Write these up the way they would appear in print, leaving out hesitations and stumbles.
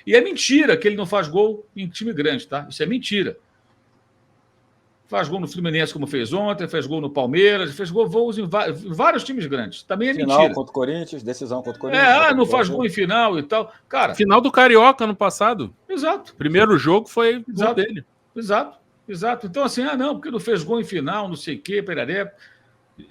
E é mentira que ele não faz gol em time grande, tá? Isso é mentira. Faz gol no Fluminense, como fez ontem, fez gol no Palmeiras, fez gols em vários times grandes. Também é Final mentira. contra o Corinthians, decisão contra o Corinthians. Não faz gol em final e tal. Cara, final do Carioca ano passado. Exato. Primeiro jogo foi gol dele. Exato. Então, assim, não, porque não fez gol em final, não sei o quê, peraré.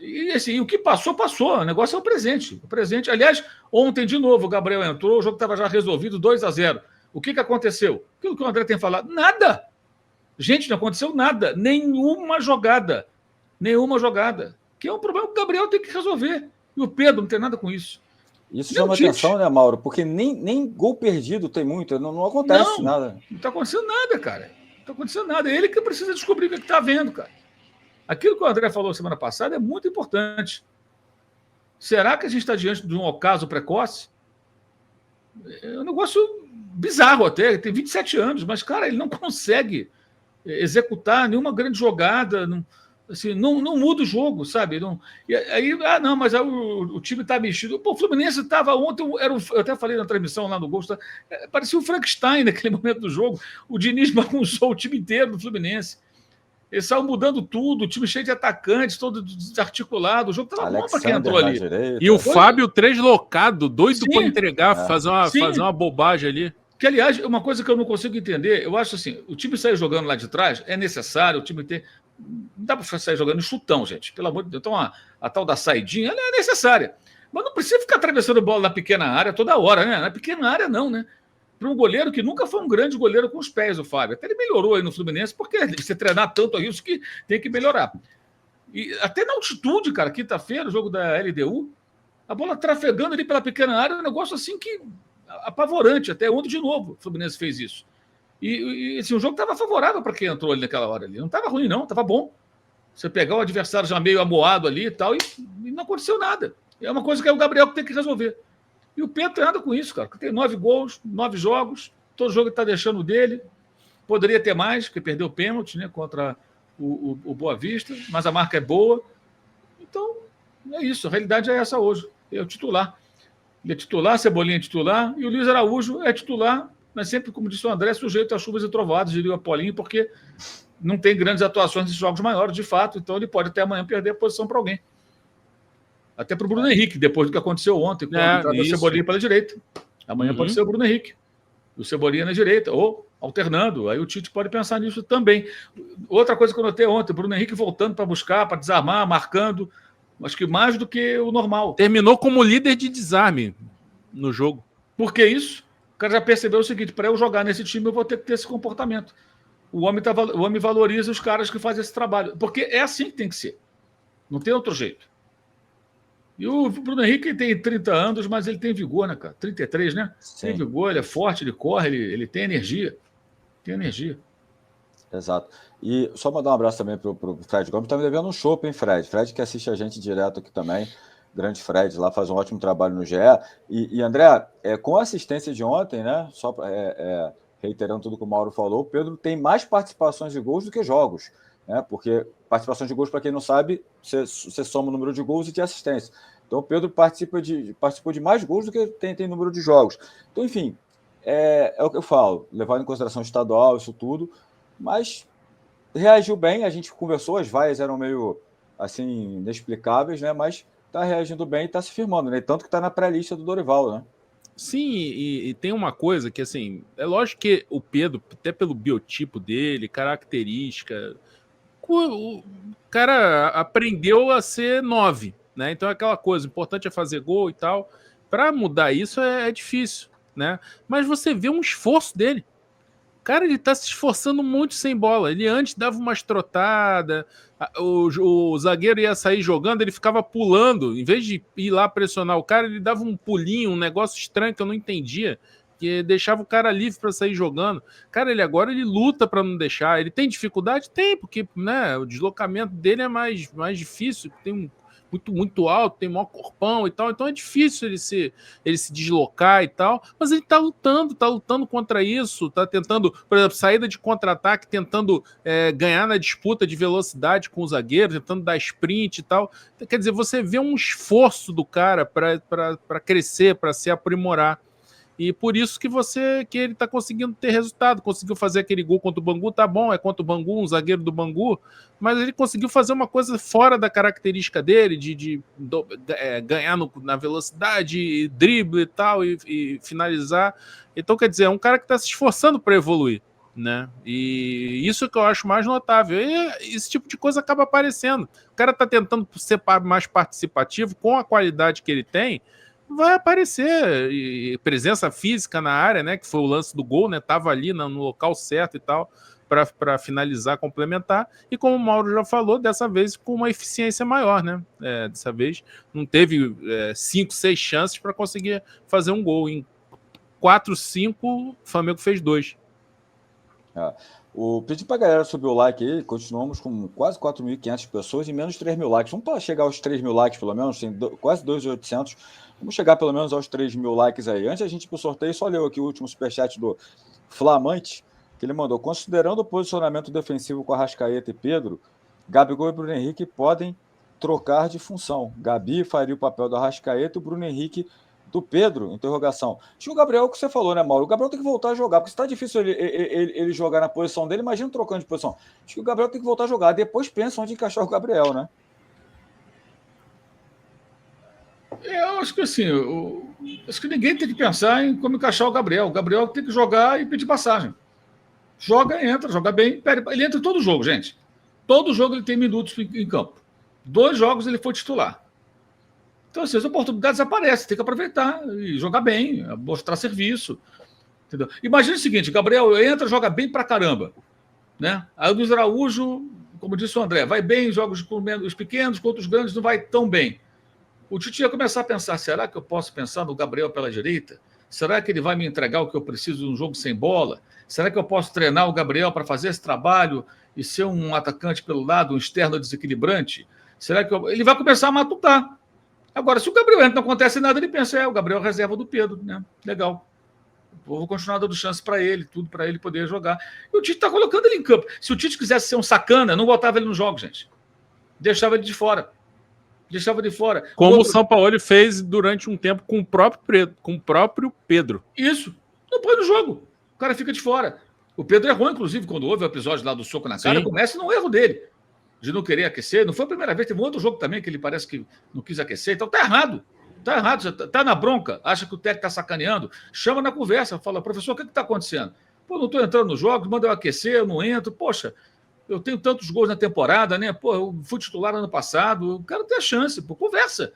E assim, o que passou, passou. O negócio é o presente. O presente. Aliás, ontem, de novo, o Gabriel entrou, o jogo estava já resolvido 2-0. O que aconteceu? Aquilo que o André tem falado. Nada. Gente, não aconteceu nada. Nenhuma jogada. Que é um problema que o Gabriel tem que resolver. E o Pedro não tem nada com isso. Isso chama atenção, né, Mauro? Porque nem gol perdido tem muito. Não acontece nada. Não está acontecendo nada, cara. Não está acontecendo nada. É ele que precisa descobrir o que está vendo, cara. Aquilo que o André falou semana passada é muito importante. Será que a gente está diante de um ocaso precoce? É um negócio bizarro até. Ele tem 27 anos, mas, cara, ele não consegue executar nenhuma grande jogada. Não muda o jogo, sabe? E aí, mas o time está mexido. Pô, o Fluminense estava ontem, eu até falei na transmissão lá no Gol, parecia o Frankenstein naquele momento do jogo. O Diniz bagunçou o time inteiro do Fluminense. Eles estavam mudando tudo, o time cheio de atacantes, todo desarticulado. O jogo estava bom para quem entrou ali. E o Fábio deslocado, doido para entregar, fazer uma bobagem ali. Que, aliás, é uma coisa que eu não consigo entender. Eu acho assim, o time sair jogando lá de trás é necessário, o time ter... Não dá para sair jogando em chutão, gente. Pelo amor de Deus. Então, a tal da saidinha, ela é necessária. Mas não precisa ficar atravessando bola na pequena área toda hora, né? Na pequena área, não, né? Para um goleiro que nunca foi um grande goleiro com os pés, o Fábio. Até ele melhorou aí no Fluminense, porque você treinar tanto é isso que tem que melhorar. E até na altitude, cara, quinta-feira, o jogo da LDU, a bola trafegando ali pela pequena área, é um negócio assim que apavorante. Até ontem, de novo, o Fluminense fez isso. E assim, o jogo estava favorável para quem entrou ali naquela hora ali. Não estava ruim, não, estava bom. Você pegar o adversário já meio amoado ali e tal, e não aconteceu nada. É uma coisa que é o Gabriel que tem que resolver. E o Pedro tem nada com isso, cara. Tem 9 gols, 9 jogos, todo jogo está deixando dele. Poderia ter mais, porque perdeu o pênalti, né, contra o Boa Vista, mas a marca é boa. Então, é isso. A realidade é essa hoje. É o titular. Ele é titular, Cebolinha é titular, e o Luiz Araújo é titular, mas sempre, como disse o André, sujeito a chuvas e trovadas, diria o Apolinho, porque não tem grandes atuações nesses jogos maiores, de fato, então ele pode até amanhã perder a posição para alguém. Até para o Bruno Henrique, depois do que aconteceu ontem, com o Cebolinha pela direita. Amanhã pode ser o Bruno Henrique. O Cebolinha na direita, ou alternando. Aí o Tite pode pensar nisso também. Outra coisa que eu notei ontem, o Bruno Henrique voltando para buscar, para desarmar, marcando. Acho que mais do que o normal. Terminou como líder de desarme no jogo. Por que isso? O cara já percebeu o seguinte: para eu jogar nesse time, eu vou ter que ter esse comportamento. O homem valoriza os caras que fazem esse trabalho. Porque é assim que tem que ser. Não tem outro jeito. E o Bruno Henrique tem 30 anos, mas ele tem vigor, né, cara? 33, né? Sim. Tem vigor, ele é forte, ele corre, ele tem energia. Tem energia. Exato. E só mandar um abraço também pro Fred Gomes. Tá me devendo um chopp, hein, Fred? Fred que assiste a gente direto aqui também. Grande Fred lá, faz um ótimo trabalho no GE. E André, com a assistência de ontem, né? Só reiterando tudo que o Mauro falou, o Pedro tem mais participações de gols do que jogos. Né? Porque participação de gols, para quem não sabe, você soma o número de gols e de assistência. Então o Pedro participou de mais gols do que tem número de jogos. Então, enfim, é o que eu falo, levando em consideração estadual, isso tudo, mas reagiu bem, a gente conversou, as vaias eram meio assim, inexplicáveis, né? Mas está reagindo bem e está se firmando, né? Tanto que está na pré-lista do Dorival, né? Sim, e tem uma coisa que, assim, é lógico que o Pedro, até pelo biotipo dele, característica, o cara aprendeu a ser 9, né? Então é aquela coisa, o importante é fazer gol e tal. Para mudar isso é difícil, né? Mas você vê um esforço dele. Cara, ele tá se esforçando muito sem bola. Ele antes dava umas trotadas, o zagueiro ia sair jogando, ele ficava pulando. Em vez de ir lá pressionar o cara, ele dava um pulinho, um negócio estranho que eu não entendia, que deixava o cara livre para sair jogando. Cara, ele agora luta para não deixar. Ele tem dificuldade? Tem, porque, né, o deslocamento dele é mais difícil, tem muito alto, tem maior corpão e tal, então é difícil ele se deslocar e tal, mas ele tá lutando contra isso, tá tentando, por exemplo, saída de contra-ataque, tentando ganhar na disputa de velocidade com o zagueiro, tentando dar sprint e tal. Quer dizer, você vê um esforço do cara para crescer, para se aprimorar. E por isso que ele está conseguindo ter resultado. Conseguiu fazer aquele gol contra o Bangu, tá bom, é contra o Bangu, um zagueiro do Bangu, mas ele conseguiu fazer uma coisa fora da característica dele, de ganhar na velocidade, drible e tal, e finalizar. Então, quer dizer, é um cara que está se esforçando para evoluir, né? E isso que eu acho mais notável. E esse tipo de coisa acaba aparecendo. O cara está tentando ser mais participativo com a qualidade que ele tem, vai aparecer. E presença física na área, né? Que foi o lance do gol, né? Tava ali no local certo e tal, para finalizar, complementar. E como o Mauro já falou, dessa vez com uma eficiência maior, né? Dessa vez não teve 5, 6 chances para conseguir fazer um gol. Em 4, 5, o Flamengo fez 2. Pedi para a galera subir o like aí, continuamos com quase 4.500 pessoas e menos de 3.000 likes. Vamos para chegar aos 3.000 likes, pelo menos, tem quase 2.800. Vamos chegar pelo menos aos 3.000 likes aí. Antes a gente ir para o sorteio, só leu aqui o último superchat do Flamante, que ele mandou: considerando o posicionamento defensivo com Arrascaeta e Pedro, Gabigol e Bruno Henrique podem trocar de função. Gabi faria o papel do Arrascaeta e o Bruno Henrique do Pedro, interrogação. Acho que o Gabriel, que você falou, né, Mauro? O Gabriel tem que voltar a jogar, porque se tá difícil ele jogar na posição dele, imagina trocando de posição. Acho que o Gabriel tem que voltar a jogar, depois pensa onde encaixar o Gabriel, né? Eu acho que assim, acho que ninguém tem que pensar em como encaixar o Gabriel. O Gabriel tem que jogar e pedir passagem. Joga, entra, joga bem, ele entra em todo jogo, gente. Todo jogo ele tem minutos em campo. 2 jogos ele foi titular. Então, assim, as oportunidades aparecem, tem que aproveitar e jogar bem, mostrar serviço. Entendeu? Imagina o seguinte: Gabriel entra, joga bem pra caramba. Né? Aí o Luiz Araújo, como disse o André, vai bem em jogos com os pequenos, contra os grandes não vai tão bem. O Tite ia começar a pensar: será que eu posso pensar no Gabriel pela direita? Será que ele vai me entregar o que eu preciso num jogo sem bola? Será que eu posso treinar o Gabriel para fazer esse trabalho e ser um atacante pelo lado, um externo desequilibrante? Será que ele vai começar a matutar? Agora, se o Gabriel entra, não acontece nada, ele pensa: o Gabriel é reserva do Pedro, né? Legal. Vou continuar dando chance para ele, tudo para ele poder jogar. E o Tite está colocando ele em campo. Se o Tite quisesse ser um sacana, não botava ele no jogo, gente. Deixava ele de fora. Como o São Paulo fez durante um tempo com o próprio Pedro. Isso. Não põe no jogo. O cara fica de fora. O Pedro errou, inclusive, quando houve o episódio lá do soco na cara. Sim. Começa no erro dele, de não querer aquecer. Não foi a primeira vez, teve um outro jogo também que ele parece que não quis aquecer. Então tá errado. Tá errado. Você tá na bronca, acha que o técnico tá sacaneando. Chama na conversa, fala: professor, o que tá acontecendo? Pô, não tô entrando nos jogos, manda eu aquecer, eu não entro. Poxa, eu tenho tantos gols na temporada, né? Pô, eu fui titular ano passado. O cara tem a chance, pô, conversa,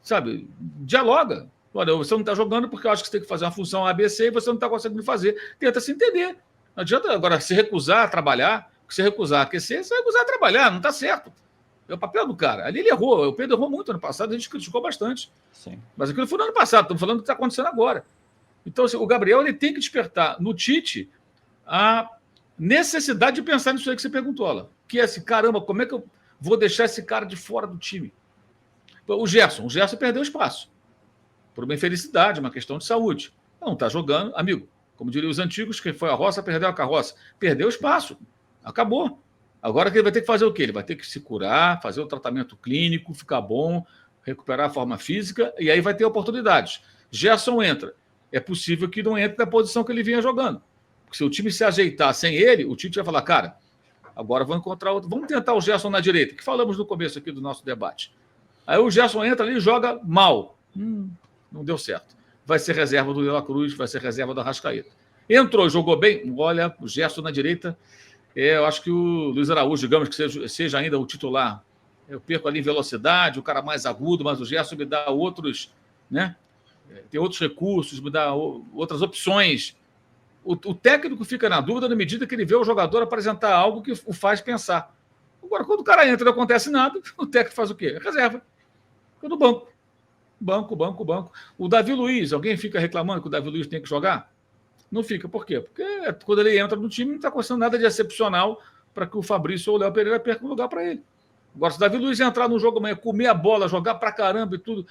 sabe? Dialoga. Olha, você não está jogando porque eu acho que você tem que fazer uma função ABC e você não está conseguindo fazer. Tenta se entender. Não adianta agora se recusar a trabalhar, se recusar a aquecer, se recusar a trabalhar, não está certo. É o papel do cara. Ali ele errou. O Pedro errou muito ano passado, a gente criticou bastante. Sim. Mas aquilo foi no ano passado, estamos falando do que está acontecendo agora. Então, assim, o Gabriel ele tem que despertar no Tite a necessidade de pensar nisso aí que você perguntou, lá. Que é assim: caramba, como é que eu vou deixar esse cara de fora do time? O Gerson perdeu espaço. Por uma infelicidade, uma questão de saúde. Não está jogando, amigo. Como diriam os antigos, quem foi a roça perdeu a carroça. Perdeu espaço. Acabou. Agora que ele vai ter que fazer o quê? Ele vai ter que se curar, fazer o tratamento clínico, ficar bom, recuperar a forma física, e aí vai ter oportunidades. Gerson entra. É possível que não entre na posição que ele vinha jogando. Porque se o time se ajeitar sem ele, o Tite vai falar: cara, agora vamos encontrar outro. Vamos tentar o Gerson na direita, que falamos no começo aqui do nosso debate. Aí o Gerson entra ali e joga mal. Não deu certo. Vai ser reserva do De La Cruz, vai ser reserva do Arrascaeta. Entrou, jogou bem. Olha, o Gerson na direita. Eu acho que o Luiz Araújo, digamos que seja ainda o titular. Eu perco ali em velocidade, o cara mais agudo, mas o Gerson me dá outros, né? Tem outros recursos, me dá outras opções. O técnico fica na dúvida na medida que ele vê o jogador apresentar algo que o faz pensar. Agora, quando o cara entra e não acontece nada, o técnico faz o quê? Reserva. Fica no banco. Banco. O Davi Luiz, alguém fica reclamando que o Davi Luiz tem que jogar? Não fica. Por quê? Porque quando ele entra no time, não está acontecendo nada de excepcional para que o Fabrício ou o Léo Pereira percam um lugar para ele. Agora, se o Davi Luiz entrar no jogo amanhã, comer a bola, jogar pra caramba e tudo,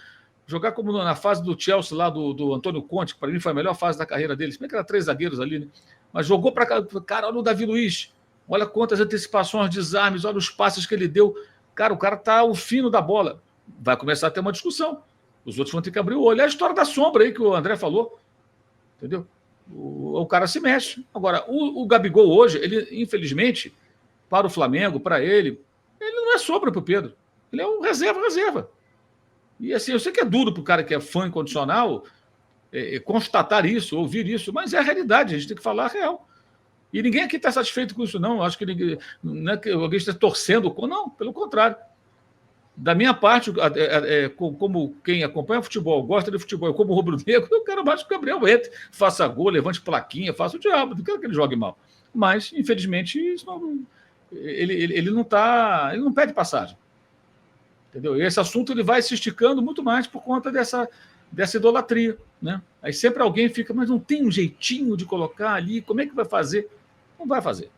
jogar como na fase do Chelsea lá, do Antônio Conte, que para mim foi a melhor fase da carreira dele, se bem que era 3 zagueiros ali, né? Mas jogou pra cara, olha o Davi Luiz, olha quantas antecipações, desarmes, olha os passes que ele deu. Cara, o cara tá o fino da bola. Vai começar a ter uma discussão. Os outros vão ter que abrir o olho. É a história da sombra aí que o André falou. Entendeu? O cara se mexe. Agora, o Gabigol hoje, ele, infelizmente, para o Flamengo, para ele não é sobra para o Pedro. Ele é um reserva. E assim, eu sei que é duro para o cara que é fã incondicional constatar isso, ouvir isso, mas é a realidade, a gente tem que falar a real. E ninguém aqui está satisfeito com isso, não. Eu acho que ninguém, não é que alguém está torcendo, não, pelo contrário. Da minha parte, como quem acompanha futebol, gosta de futebol, como rubro-negro, eu quero mais que o Gabriel entre, faça gol, levante plaquinha, faça o diabo, não quero que ele jogue mal. Mas, infelizmente, isso não, ele não pede passagem. Entendeu? E esse assunto ele vai se esticando muito mais por conta dessa idolatria. Né? Aí sempre alguém fica, mas não tem um jeitinho de colocar ali, como é que vai fazer? Não vai fazer.